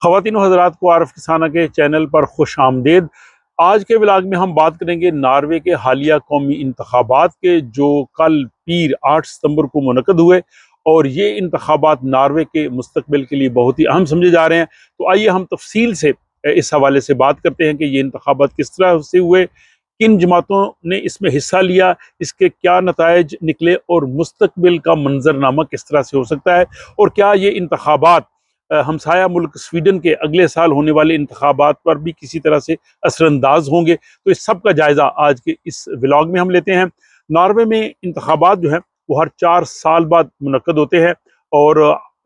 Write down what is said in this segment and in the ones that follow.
ख़वातीन और हज़रात को आरफ किसाना के चैनल पर खुश आमदेद। आज के व्लॉग में हम बात करेंगे नॉर्वे के हालिया कौमी इंतखाबात के, जो कल पीर 8 सितंबर को मुनक़द हुए और ये इंतखाबात नॉर्वे के मुस्तकबिल के लिए बहुत ही अहम समझे जा रहे हैं। तो आइए हम तफसील से इस हवाले से बात करते हैं कि ये इंतखाबात किस तरह से हुए, किन जमातों ने इसमें हिस्सा लिया, इसके क्या नताइज निकले और मुस्तकबिल का मंजरनामा किस तरह से हो सकता है, और क्या ये इंतखाबात हमसाया मुल्क स्वीडन के अगले साल होने वाले इंतखाबात पर भी किसी तरह से असरअंदाज होंगे। तो इस सब का जायज़ा आज के इस व्लॉग में हम लेते हैं। नॉर्वे में इंतखाबात जो हैं वो हर 4 साल बाद मुनक्कद होते हैं और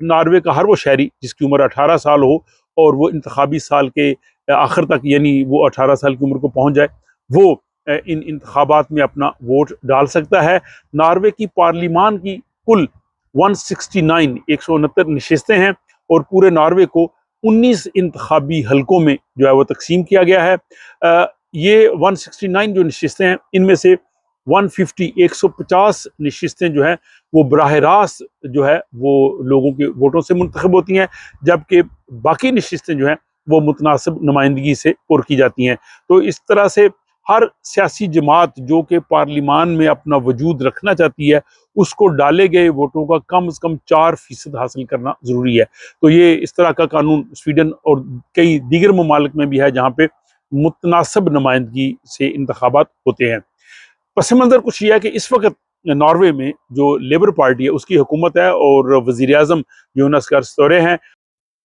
नॉर्वे का हर वो शहरी जिसकी उम्र 18 साल हो और वो इंतखाबी साल के आखिर तक, यानी वो 18 साल की उम्र को पहुँच जाए, वो इन इंतखाबात में अपना वोट डाल सकता है। नॉर्वे की पार्लिमान की कुल 169 नशिस्तें हैं और पूरे नॉर्वे को 19 इंतखाबी हलकों में जो है वो तकसीम किया गया है। ये 169 जो नशिस्तें हैं, इनमें से 150 नशिस्तें जो हैं वो बराह रास्त जो है वो लोगों के वोटों से मुंतखब होती हैं, जबकि बाकी नशिस्तें जो हैं वो मुतनासिब नुमाइंदगी से पुर की जाती हैं। तो इस तरह से हर सियासी जमात जो कि पार्लिमान में अपना वजूद रखना चाहती है, उसको डाले गए वोटों का कम से कम 4% हासिल करना ज़रूरी है। तो ये इस तरह का कानून स्वीडन और कई दीगर ममालिक में भी है जहाँ पे मुतनासिब नुमाइंदगी से इंतखाबात होते हैं। पस मंज़र कुछ ये है कि इस वक्त नॉर्वे में जो लेबर पार्टी है उसकी हुकूमत है और वज़ीर आज़म जोनास गार स्टोरे हैं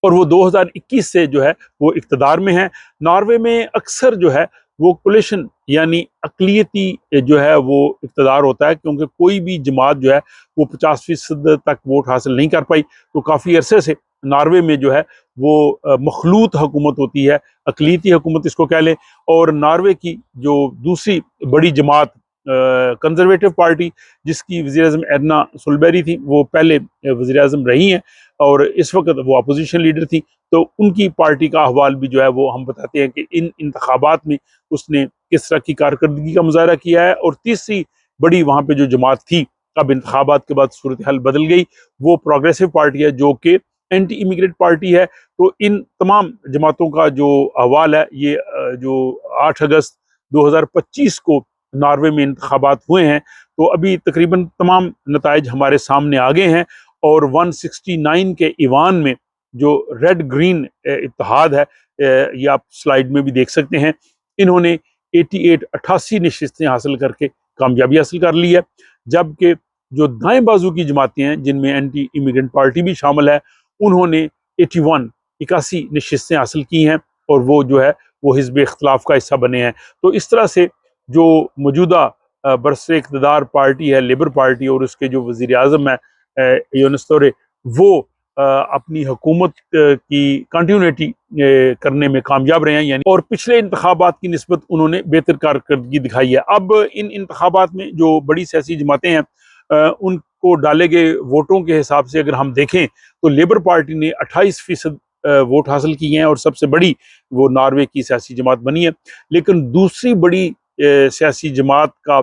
और वो 2021 से जो है वो इक़्तिदार में है। नॉर्वे में अक्सर जो है वो कोलिशन यानी अक़लियती जो है वो इक़्तिदार होता है, क्योंकि कोई भी जमात जो है वो 50% तक वोट हासिल नहीं कर पाई। तो काफ़ी अरसे से नॉर्वे में जो है वो मखलूत हुकूमत होती है, अक़लियती हुकूमत इसको कह लें। और नॉर्वे की जो दूसरी बड़ी जमात कंजर्वेटिव पार्टी, जिसकी वज़ीर-ए-आज़म एडना सोलबेरी थी, वो पहले वज़ीर-ए-आज़म रही हैं और इस वक्त वो अपोजिशन लीडर थी। तो उनकी पार्टी का अहवाल भी जो है वो हम बताते हैं कि इन इंतखाबात में उसने किस तरह की कारकर्दगी का मुज़ाहरा किया है। और तीसरी बड़ी वहाँ पे जो जमात थी, अब इंतखाबात के बाद सूरत हाल बदल गई, वो प्रोग्रेसिव पार्टी है जो कि एंटी इमिग्रेंट पार्टी है। तो इन तमाम जमातों का जो अहवाल है, ये जो 8 अगस्त 2025 को नॉर्वे में इंतखाबात हुए हैं, तो अभी तकरीबन तमाम नताइज हमारे सामने आ गए हैं। और 169 के ईवान में जो रेड ग्रीन इत्तेहाद है, ये आप स्लाइड में भी देख सकते हैं, इन्होंने 88 नशिस्तें हासिल करके कामयाबी हासिल कर ली है। जबकि जो दाएं बाजू की जमातें हैं जिनमें एंटी इमिग्रेंट पार्टी भी शामिल है, उन्होंने 81 नशिस्तें हासिल की हैं और वो जो है वो हिज़्ब इख्तिलाफ का हिस्सा बने हैं। तो इस तरह से जो मौजूदा बरसे इक़्तिदार पार्टी है लेबर पार्टी, और उसके जो वज़ीर आज़म है जोनास स्टोरे, वो अपनी हुकूमत की कंटिन्यूटी करने में कामयाब रहे हैं, यानी और पिछले इंतखाबात की निस्बत उन्होंने बेहतर कारकर्दगी दिखाई है। अब इन इंतखाबात में जो बड़ी सियासी जमातें हैं, उनको डाले गए वोटों के हिसाब से अगर हम देखें तो लेबर पार्टी ने 28% वोट हासिल किए हैं और सबसे बड़ी वो नॉर्वे की सियासी जमात बनी है। लेकिन दूसरी बड़ी सियासी जमात का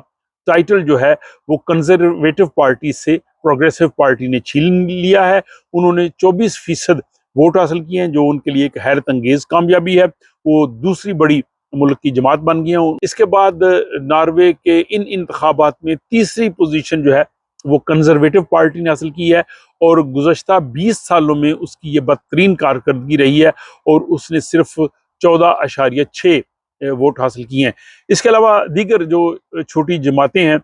टाइटल जो है वो कंजर्वेटिव पार्टी से प्रोग्रेसिव पार्टी ने छीन लिया है। उन्होंने 24% वोट हासिल किए हैं, जो उनके लिए एक हैरत अंगेज कामयाबी है। वो दूसरी बड़ी मुल्क की जमात बन गई हैं। इसके बाद नॉर्वे के इन इंतखाबात में तीसरी पोजीशन जो है वो कंजर्वेटिव पार्टी ने हासिल की है और गुज़श्ता 20 सालों में उसकी ये बदतरीन कारकर्दगी रही है और उसने सिर्फ 14.6 वोट हासिल किए हैं। इसके अलावा दीगर जो छोटी जमातें हैं,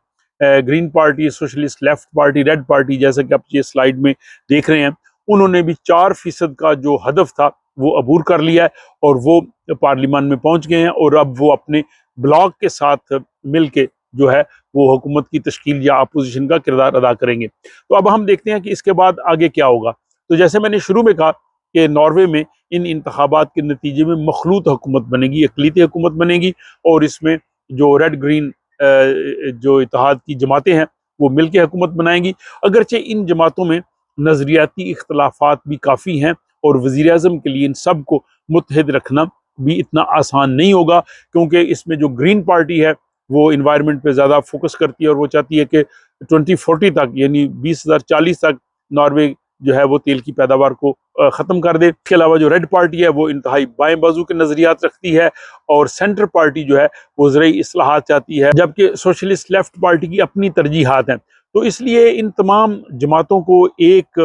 green party, socialist left party, red party, जैसा कि आप ये स्लाइड में देख रहे हैं, उन्होंने भी 4% का जो हदफ था वो अबूर कर लिया है और वो पार्लियामान में पहुंच गए हैं और अब वो अपने ब्लॉक के साथ मिल के जो है वो हुकूमत की तश्कील या अपोजिशन का किरदार अदा करेंगे। तो अब हम देखते हैं कि इसके बाद आगे क्या होगा। तो जैसे मैंने शुरू में कहा कि नॉर्वे में इन इंतखाबात के नतीजे में मखलूत हुकूमत बनेगी, अक़लियती हुकूमत बनेगी और इसमें जो रेड ग्रीन जो इत्तेहाद की जमातें हैं वो मिल के हुकूमत बनाएंगी। अगरचे इन जमातों में नज़रियाती इख्तलाफात भी काफ़ी हैं और वज़ीर आज़म के लिए इन सब को मुत्तहिद रखना भी इतना आसान नहीं होगा, क्योंकि इसमें जो ग्रीन पार्टी है वो इन्वायरमेंट पे ज़्यादा फोकस करती है और वो चाहती है कि 2040 तक, यानी 2040 तक नॉर्वे जो है वो तेल की पैदावार को ख़त्म कर दे। इसके अलावा जो रेड पार्टी है वो इंतहाई बाएं बाजू के नज़रियात रखती है और सेंटर पार्टी जो है वो ज़रई इस्लाहात चाहती है, जबकि सोशलिस्ट लेफ्ट पार्टी की अपनी तरजीहात हैं। तो इसलिए इन तमाम जमातों को एक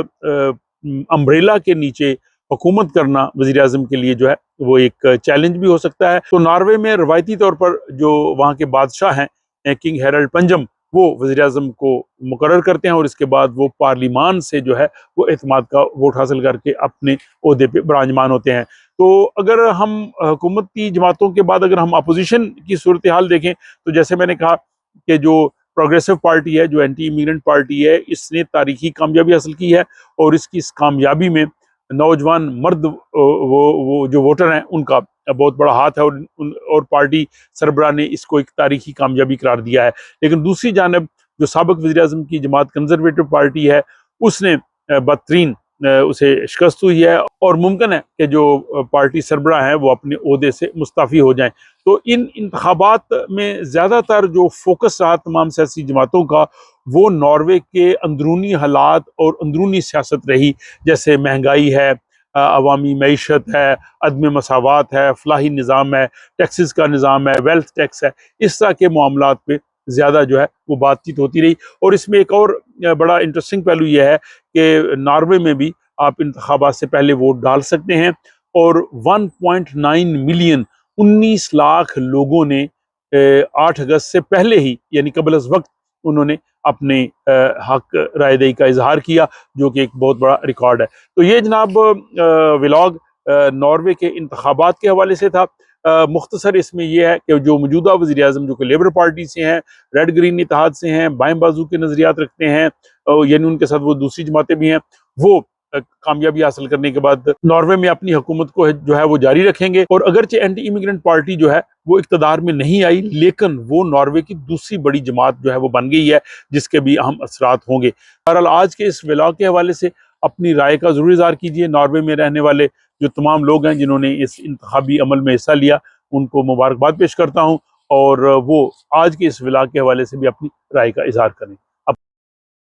अम्ब्रेला के नीचे हुकूमत करना वज़ीर-ए-आज़म के लिए जो है वो एक चैलेंज भी हो सकता है। तो नॉर्वे में रवायती तौर पर जो वहाँ के बादशाह हैं किंग हैरल्ड पंजम, वो वज़ीर-ए-आज़म को मुकर्रर करते हैं और इसके बाद वो पार्लिमान से जो है वो एतमाद का वोट हासिल करके अपने ओहदे पे विराजमान होते हैं। तो अगर हम हुकूमती जमातों के बाद अगर हम अपोजिशन की सूरत हाल देखें, तो जैसे मैंने कहा कि जो प्रोग्रेसिव पार्टी है, जो एंटी इमिग्रेंट पार्टी है, इसने तारीखी कामयाबी हासिल की है और इसकी इस कामयाबी में नौजवान मर्द वो जो वोटर हैं उनका बहुत बड़ा हाथ है और पार्टी सरबराह ने इसको एक तारीखी कामयाबी करार दिया है। लेकिन दूसरी जानब जो साबिक वज़ीर-ए-आज़म की जमात कंजर्वेटिव पार्टी है, उसने बदतरीन उसे शिकस्त हुई है और मुमकिन है कि जो पार्टी सरबराह हैं वो अपने ओहदे से मुस्तफ़ी हो जाएं। तो इन इंतखाबात में ज़्यादातर जो फोकस रहा तमाम सियासी जमातों का, वो नॉर्वे के अंदरूनी हालात और अंदरूनी सियासत रही, जैसे महंगाई है, अवामी मईशत है, अदम मसावात है, फलाही निज़ाम है, टैक्सेस का निज़ाम है, वेल्थ टैक्स है, इस तरह के मामलात पे ज़्यादा जो है वो बातचीत होती रही। और इसमें एक और बड़ा इंटरेस्टिंग पहलू यह है कि नॉर्वे में भी आप इंतखाबात से पहले वोट डाल सकते हैं और 1.9 मिलियन 19 लाख लोगों ने 8 अगस्त से पहले ही यानी कबल अज़ वक्त उन्होंने अपने हक रायदही का इजहार किया, जो कि एक बहुत बड़ा रिकॉर्ड है। तो ये जनाब व्लॉग नॉर्वे के इंतखाबात के हवाले से था। मुख्तसर इसमें यह है कि जो मौजूदा वज़ीर-ए-आज़म जो कि लेबर पार्टी से हैं, रेड ग्रीन इत्तेहाद से हैं, बाएं बाजू के नज़रियात रखते हैं, यानी उनके साथ वो दूसरी जमातें भी हैं, वो कामयाबी हासिल करने के बाद नॉर्वे में अपनी हुकूमत को जो है वो जारी रखेंगे। और अगरचे एंटी इमिग्रेंट पार्टी जो है वो इक़्तिदार में नहीं आई, लेकिन वो नॉर्वे की दूसरी बड़ी जमात जो है वो बन गई है, जिसके भी अहम असरात होंगे। बहरहाल आज के इस व्लॉग के हवाले से अपनी राय का ज़रूर इज़हार कीजिए। नॉर्वे में रहने वाले जो तमाम लोग हैं जिन्होंने इस इंतखाबी अमल में हिस्सा लिया, उनको मुबारकबाद पेश करता हूँ और वो आज के इस व्लॉग के हवाले से भी अपनी राय का इज़हार करें।